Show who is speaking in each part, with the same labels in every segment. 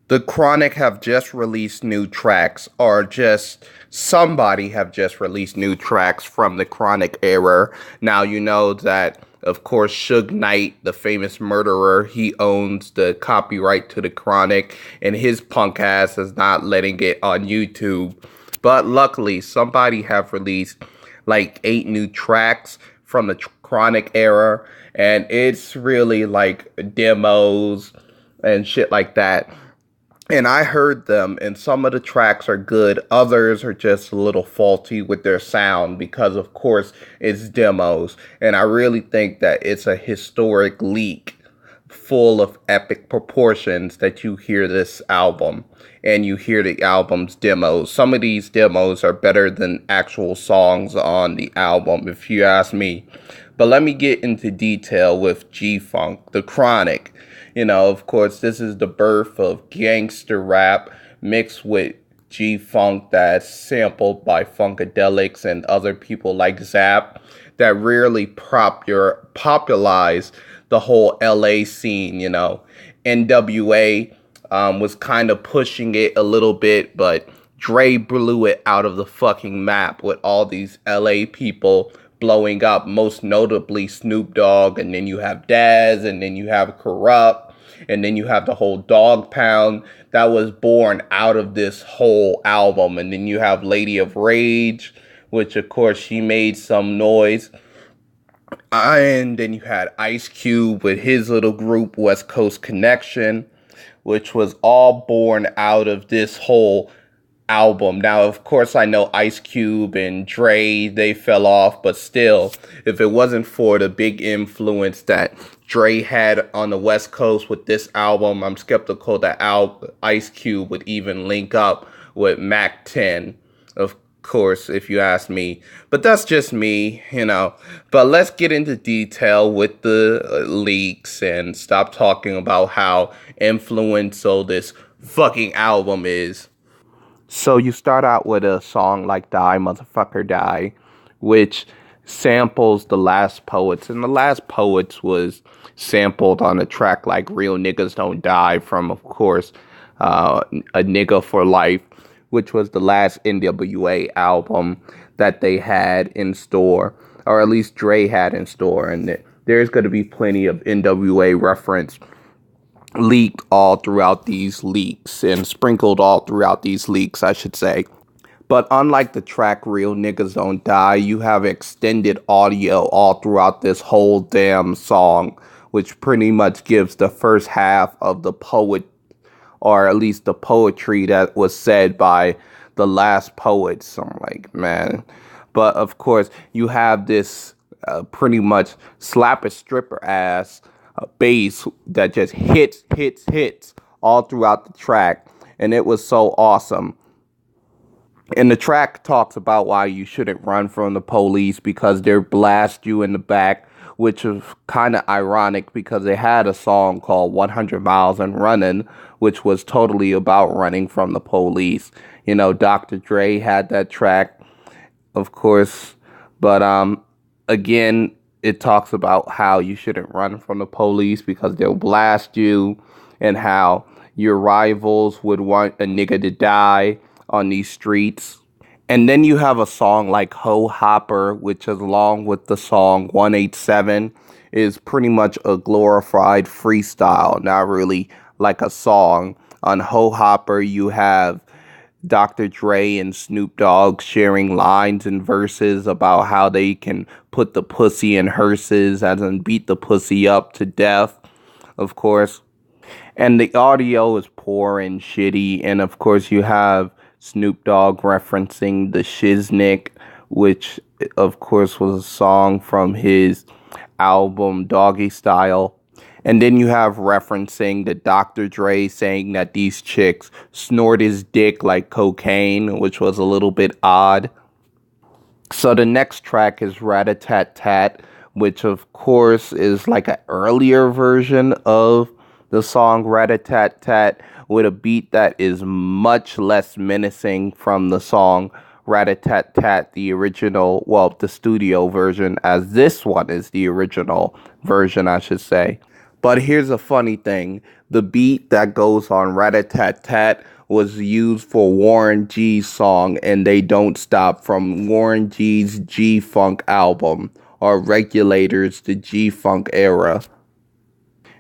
Speaker 1: The Chronic have just released new tracks, or just somebody have just released new tracks from the Chronic era. Now you know that, of course, Suge Knight, the famous murderer, he owns the copyright to the Chronic, and his punk ass is not letting it on YouTube. But luckily, somebody have released like 8 new tracks from the Chronic era, and it's really like demos and shit like that. And I heard them, and some of the tracks are good. Others are just a little faulty with their sound because, of course, it's demos. And I really think that it's a historic leak full of epic proportions that you hear this album and you hear the album's demos. Some of these demos are better than actual songs on the album, if you ask me. But let me get into detail with G-Funk, the Chronic. Of course, this is the birth of gangster rap mixed with G-Funk that's sampled by Funkadelics and other people like Zap that really popularized the whole LA scene. NWA was kind of pushing it a little bit, but Dre blew it out of the fucking map with all these LA people blowing up, most notably Snoop Dogg, and then you have Daz, and then you have Corrupt, and then you have the whole Dog Pound that was born out of this whole album, and then you have Lady of Rage, which of course she made some noise, and then you had Ice Cube with his little group West Coast Connection, which was all born out of this whole album. Now, of course, I know Ice Cube and Dre, they fell off, but still, if it wasn't for the big influence that Dre had on the West Coast with this album, I'm skeptical that Ice Cube would even link up with Mac 10, of course, if you ask me. But that's just me. But let's get into detail with the leaks and stop talking about how influential this fucking album is. So you start out with a song like Die, Motherfucker Die, which samples The Last Poets. And The Last Poets was sampled on a track like Real Niggas Don't Die from, of course, A Nigga for Life, which was the last NWA album that they had in store, or at least Dre had in store. And there's going to be plenty of NWA reference leaked all throughout these leaks and sprinkled all throughout these leaks, I should say. But unlike the track Real Niggas Don't Die, you have extended audio all throughout this whole damn song, which pretty much gives the first half of the poet, or at least the poetry that was said by the last poets. So I'm like, man. But of course, you have this pretty much slap a stripper ass bass that just hits all throughout the track. And it was so awesome. And the track talks about why you shouldn't run from the police because they'll blast you in the back, which is kind of ironic because they had a song called 100 Miles and Running, which was totally about running from the police. Dr. Dre had that track, of course. But again, it talks about how you shouldn't run from the police because they'll blast you, and how your rivals would want a nigga to die on these streets. And then you have a song like Hoe Hopper, which is along with the song 187, is pretty much a glorified freestyle, not really like a song. On Hoe Hopper, you have Dr. Dre and Snoop Dogg sharing lines and verses about how they can put the pussy in hearses, as in beat the pussy up to death, of course. And the audio is poor and shitty. And of course, you have Snoop Dogg referencing the Diznick, which of course was a song from his album Doggystyle. And then you have referencing the Dr. Dre saying that these chicks snort his dick like cocaine, which was a little bit odd. So the next track is Tat Tat, which of course is like an earlier version of the song Tat Tat, with a beat that is much less menacing from the song Tat Tat, the original, well, the studio version, as this one is the original version, I should say. But here's a funny thing. The beat that goes on Tat Tat was used for Warren G's song And They Don't Stop from Warren G's G-Funk album, or Regulators, the G-Funk era.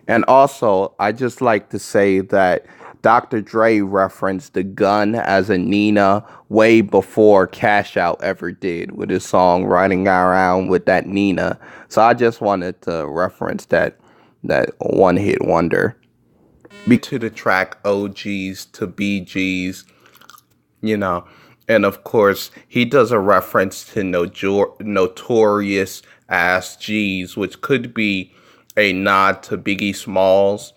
Speaker 1: And also, I just like to say that Dr. Dre referenced the gun as a Nina way before Cash Out ever did with his song Riding Around with That Nina. So I just wanted to reference that one hit wonder. To the track OGs to BGs, you know. And of course, he does a reference to notorious ass G's, which could be a nod to Biggie Smalls.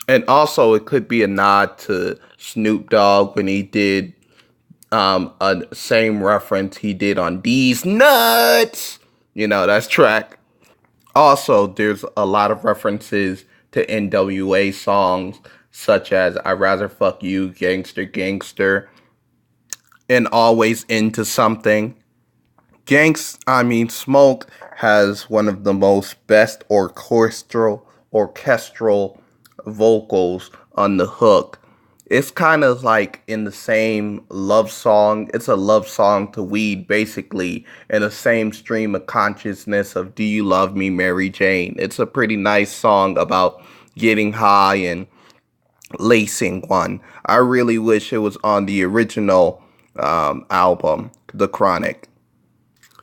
Speaker 1: And also, it could be a nod to Snoop Dogg when he did a same reference he did on These Nuts. You know, that's track. Also, there's a lot of references to NWA songs, such as I'd Rather Fuck You, Gangster Gangster, and Always Into Something. Smoke has one of the most best orchestral vocals on the hook. It's kind of like in the same love song. It's a love song to weed, basically, in the same stream of consciousness of Do You Love Me, Mary Jane. It's a pretty nice song about getting high and lacing one. I really wish it was on the original album, The Chronic.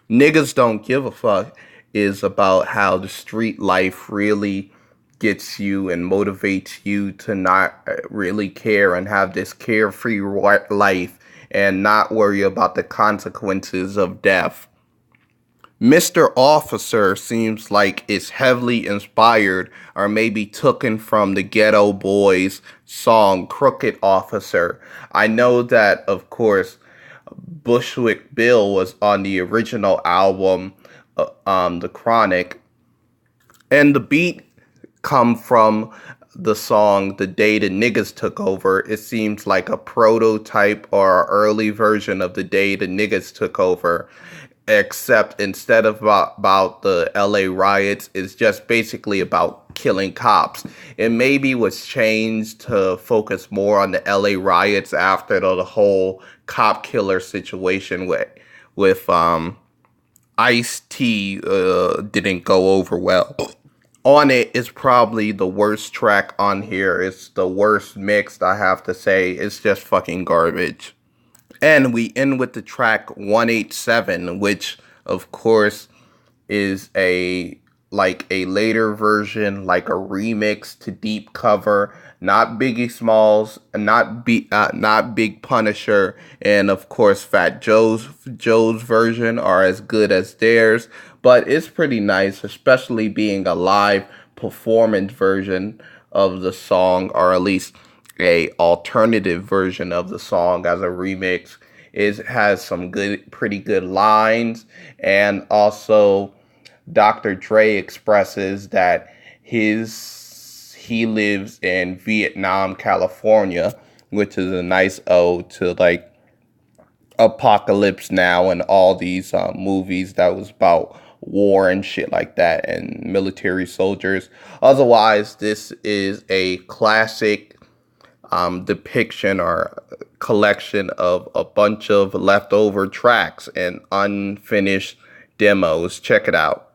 Speaker 1: Niggas Don't Give a Fuck is about how the street life really gets you and motivates you to not really care and have this carefree life and not worry about the consequences of death. Mr. Officer seems like it's heavily inspired or maybe taken from the Ghetto Boys song Crooked Officer. I know that, of course, Bushwick Bill was on the original album, The Chronic, and the beat come from the song The Day the Niggas Took Over. It seems like a prototype or early version of The Day the Niggas Took Over, except instead of about the LA riots, it's just basically about killing cops. It maybe was changed to focus more on the LA riots after the whole cop killer situation with Ice-T didn't go over well. On it is probably the worst track on here. It's the worst mixed, I have to say. It's just fucking garbage. And we end with the track 187, which of course is a later version, like a remix to Deep Cover, not Biggie Smalls, not Big Punisher, and of course Fat Joe's version are as good as theirs, but it's pretty nice, especially being a live performance version of the song, or at least a alternative version of the song as a remix. It has some pretty good lines, and also Dr. Dre expresses that he lives in Vietnam, California, which is a nice ode to like Apocalypse Now and all these movies that was about war and shit like that and military soldiers. Otherwise, this is a classic depiction or collection of a bunch of leftover tracks and unfinished demos. Check it out.